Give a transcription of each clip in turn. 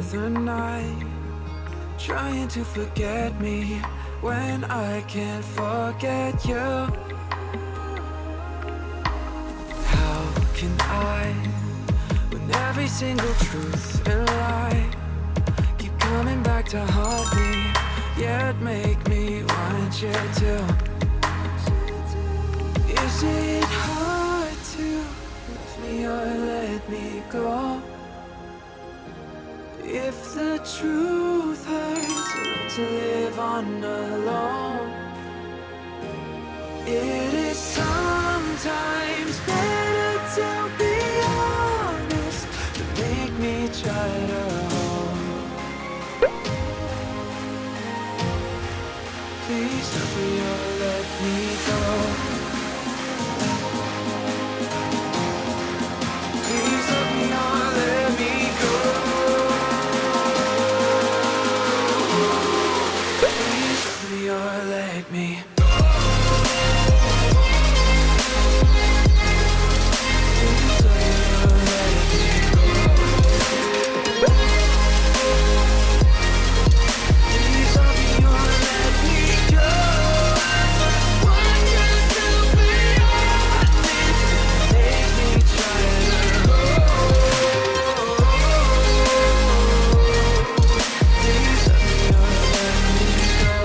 other night, trying to forget me when I can't forget you. How can I, when every single truth and lie keep coming back to haunt me, yet make me want you to? Is it hard to love me or let me go? If the truth hurts, learn to live on alone. It is sometimes better to be honest than make me try to hold. Please love me or let me go. Please love me or let me go. Or let me go. Please let me go. Please let me or let me go. I just want you to be honest. Make me try to hold. Please let me or let me go.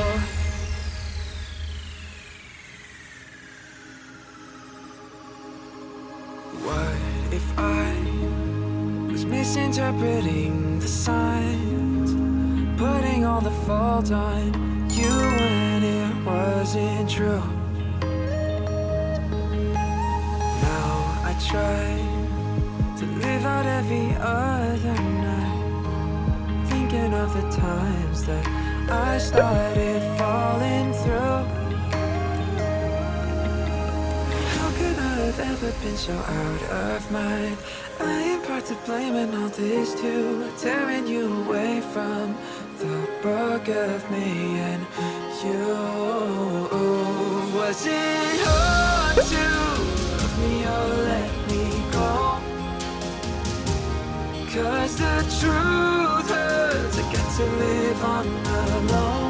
What if I was misinterpreting the signs, putting all the fault on you when it wasn't true? Now I try to live out every other night, thinking of the times that I started falling through. I've ever been so out of mind. I am part to blame in all this too, tearing you away from the book of me and you. Was it hard to love me or let me go? 'Cause the truth hurts, I get to live on alone.